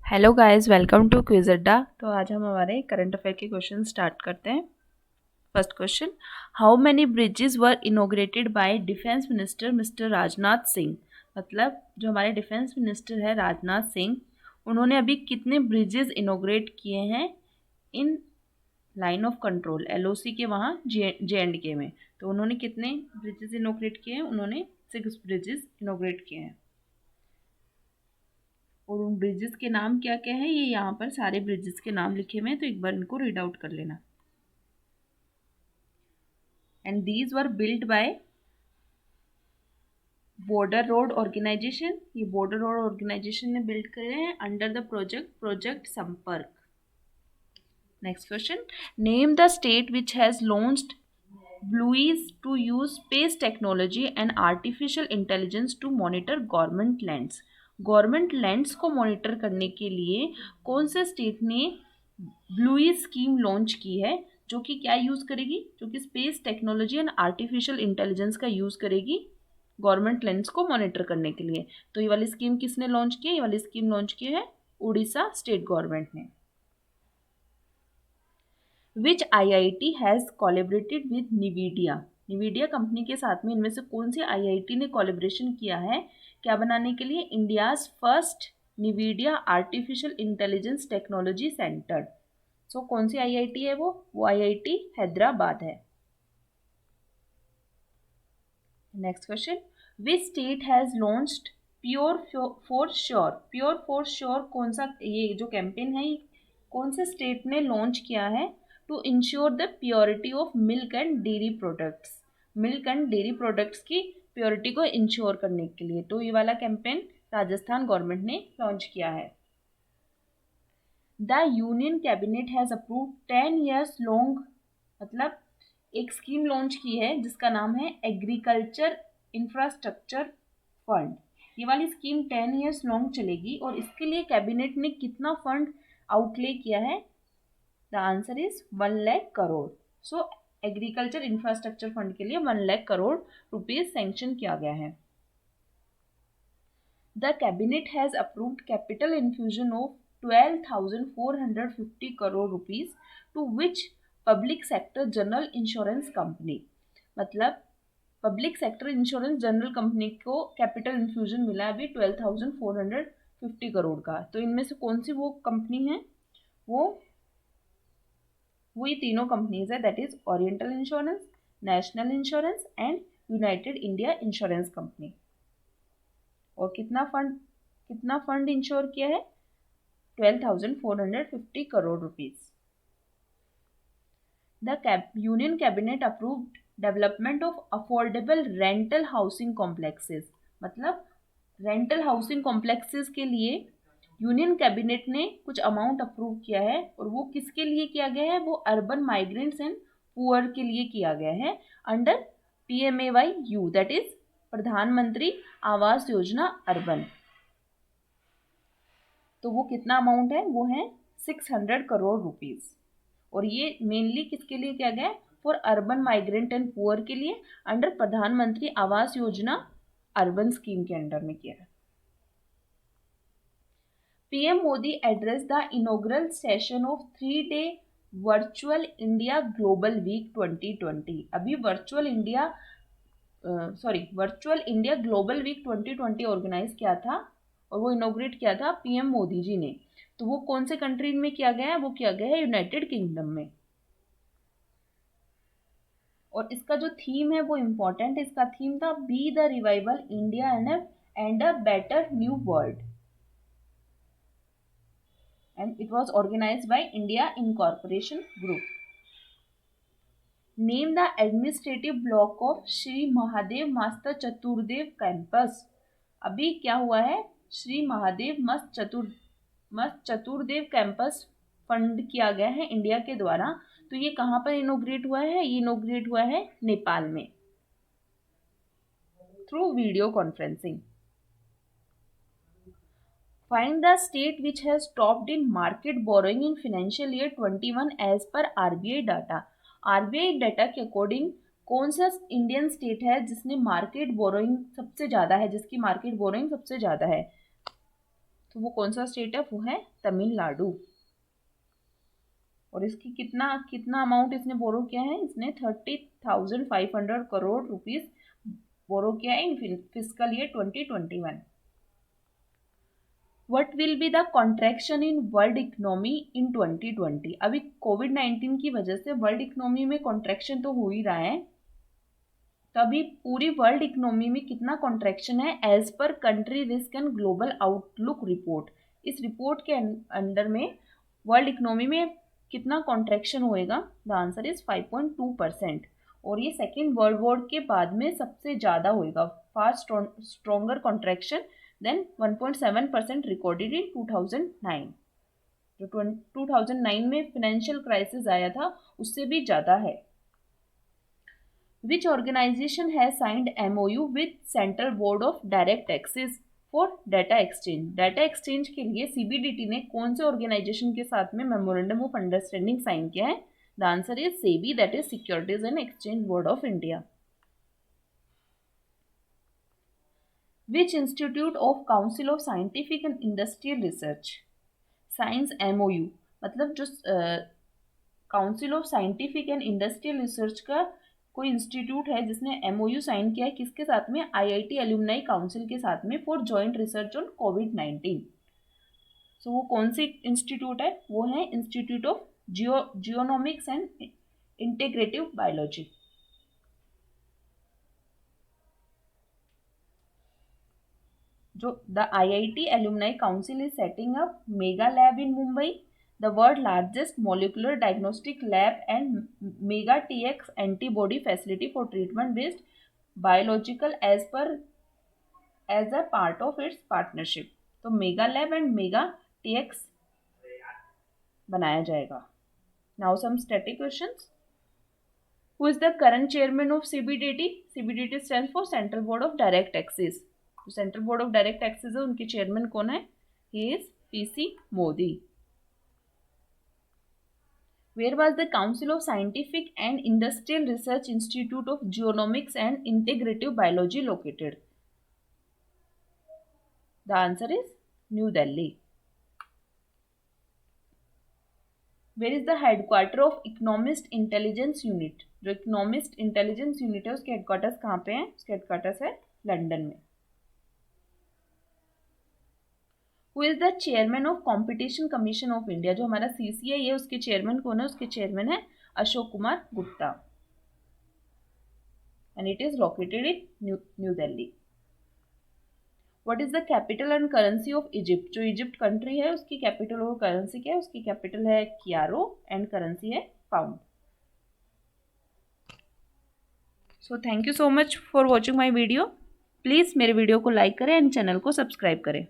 Hello guys, welcome to quiz Adda. तो आज हम हमारे करंट अफेयर के क्वेश्चन स्टार्ट करते हैं। First question, how many bridges were inaugurated by defence minister mister Rajnath Singh. मतलब जो हमारे डिफेंस मिनिस्टर है राजनाथ सिंह, उन्होंने अभी कितने ब्रिजेस इनोग्रेट किए हैं in line of control LOC के वहाँ JNK में। तो उन्होंने कितने ब्रिजेस इनोग्रेट किए हैं? उन्होंने 6 ब्रिजेस इनोग्रेट किए हैं। और उन ब्रिजेस के नाम क्या क्या है, ये यहाँ पर सारे ब्रिजेस के नाम लिखे हुए हैं, तो एक बार इनको रीड आउट कर लेना। And these were built by border road organisation. ये बॉर्डर रोड ऑर्गेनाइजेशन ने बिल्ड करे हैं under the project Sampark. Next question, name the state which has launched BLUIS to use space technology and artificial intelligence to monitor government lands. Government lands को monitor करने के लिए कौन से स्टेट ने ब्लूइज स्कीम लॉन्च की है, जो कि क्या यूज़ करेगी? जो कि space technology and artificial intelligence का यूज़ करेगी गवर्नमेंट लैंड्स को मॉनिटर करने के लिए। तो ये वाली स्कीम किसने लॉन्च की है? ये वाली स्कीम लॉन्च की है उड़ीसा स्टेट गवर्नमेंट ने। Which IIT has collaborated with Nvidia. Nvidia company के साथ में इनमें से कौन सी IIT ने कोलेब्रेशन किया है क्या बनाने के लिए? India's first Nvidia artificial intelligence technology centre. So कौन सी IIT है वो IIT हैदराबाद है। Next question, which state has launched pure for sure. Pure for sure कौन सा, ये जो कैंपेन है कौन से स्टेट ने लॉन्च किया है? To ensure the purity of milk and dairy products. Milk and dairy products की प्योरिटी को इंश्योर करने के लिए। तो ये वाला कैंपेन राजस्थान गवर्नमेंट ने लॉन्च किया है। The union cabinet has approve 10 years लॉन्ग, मतलब एक स्कीम लॉन्च की है जिसका नाम है एग्रीकल्चर इंफ्रास्ट्रक्चर फंड। ये वाली स्कीम 10 years लॉन्ग चलेगी और इसके लिए कैबिनेट ने कितना फंड आउटले किया है? The answer is 1 lakh crore. So agriculture infrastructure fund के लिए 1 लाख करोड़ रुपीज सैंक्शन किया गया है। The cabinet has approved capital infusion of 12,450 crore rupees to which public sector general insurance company. मतलब public sector insurance general company को capital infusion मिला अभी 12,450 करोड़ का। तो इनमें से कौन सी वो कंपनी है? वो ये तीनों कंपनीज है, that is oriental insurance, national insurance and United India insurance company. और कितना फंड इंश्योर किया है? 12,450 crore rupees. The union cabinet approved development of affordable rental housing complexes. मतलब रेंटल हाउसिंग कॉम्प्लेक्सेस के लिए यूनियन कैबिनेट ने कुछ अमाउंट अप्रूव किया है और वो किसके लिए किया गया है? वो अर्बन माइग्रेंट्स एंड पुअर के लिए किया गया है अंडर PMAYU, दैट इज प्रधानमंत्री आवास योजना अर्बन। तो वो कितना अमाउंट है? वो है 600 करोड़ रुपीज। और ये मेनली किसके लिए किया गया है? For urban migrant and poor के लिए अंडर प्रधानमंत्री आवास योजना अर्बन स्कीम के अंडर में किया है। PM Modi address the inaugural session of 3-day virtual India global week 2020। अभी virtual India global week 2020 organise किया था और वो इनोग्रेट किया था PM मोदी जी ने। तो वो कौन से कंट्री में किया गया है? वो किया गया है यूनाइटेड किंगडम में। और इसका जो थीम है वो इम्पोर्टेंट है। इसका थीम था be the revival India and a better new world, and it was organized by India Incorporation Group. Name the administrative block of Shri Mahadev मस्त चतुर्देव कैंपस। अभी क्या हुआ है? श्री महादेव मस्त चतुर्देव कैंपस फंड किया गया है इंडिया के द्वारा। तो ये कहाँ पर इनोग्रेट हुआ है? ये इनोग्रेट हुआ है नेपाल में through video conferencing. Find the state which has topped in market borrowing in financial year 21 as per RBI data. RBI data के अकॉर्डिंग कौन सा इंडियन स्टेट है जिसने मार्केट बोरोइंग सबसे ज़्यादा है, जिसकी मार्केट बोरोइंग सबसे ज़्यादा है? तो वो कौन सा स्टेट है, वो है तमिलनाडु। और इसकी कितना अमाउंट इसने बोरो किया है, इसने 30,500 करोड़ रुपीस बोरो किया है इन fiscal year 2021। What will be the contraction in world economy in 2020? अभी कोविड-19 की वजह से वर्ल्ड इकोनॉमी में कॉन्ट्रैक्शन तो हो ही रहा है, तभी पूरी वर्ल्ड इकोनॉमी में कितना कॉन्ट्रैक्शन है as per country risk and global outlook report. इस रिपोर्ट के अंडर में वर्ल्ड इकोनॉमी में कितना कॉन्ट्रैक्शन होएगा, द आंसर इज 5.2%। और ये सेकेंड वर्ल्ड वॉर के बाद में सबसे ज़्यादा होएगा, fast stronger contraction than 1.7% recorded in 2009। जो 2009 में फिनेंशियल क्राइसिस आया था उससे भी ज़्यादा है। Which organization has signed MOU with Central Board of Direct Taxes for Data Exchange? Data Exchange के लिए CBDT ने कौन से ऑर्गेनाइजेशन के साथ में मेमोरेंडम ऑफ अंडरस्टैंडिंग साइन किया है? The answer is SEBI, that is securities and exchange board of India. Which Institute of Council of Scientific and Industrial Research signs MOU? मतलब जो council of scientific and industrial research का कोई institute है जिसने MOU sign किया है किसके साथ में, IIT एल्यूमनाई काउंसिल के साथ में, फॉर जॉइंट रिसर्च ऑन कोविड-19। सो वो कौन सी इंस्टीट्यूट है, वो है institute of genomics and integrative biology. जो the IIT alumni council is setting up mega lab in Mumbai, the world largest molecular diagnostic lab and mega TX antibody facility for treatment based biological as a part of its partnership। तो mega lab and mega TX बनाया जाएगा। Now some static questions। Who is the current chairman of CBDT? CBDT stands for Central Board of Direct Taxes। Central board of direct taxes है, उनके chairman कौन है, he is PC Modi. Where was the Council of Scientific and Industrial Research Institute of Genomics and Integrative Biology located? The answer is New Delhi। Where is the headquarter of Economist Intelligence Unit? जो Economist Intelligence Unit है उसके headquarters कहाँ पे हैं, उसके headquarters है London में। Who is the chairman of Competition Commission of India? जो हमारा CCI है उसके चेयरमैन कौन है, उसके चेयरमैन है Ashok Kumar Gupta and it is located in New Delhi। What is the capital and currency of Egypt? जो इजिप्ट कंट्री है उसकी कैपिटल और करेंसी क्या है, उसकी कैपिटल है कियारो एंड करेंसी है pound. So thank you so much for watching my video. Please मेरे वीडियो को लाइक करें एंड चैनल को सब्सक्राइब करें।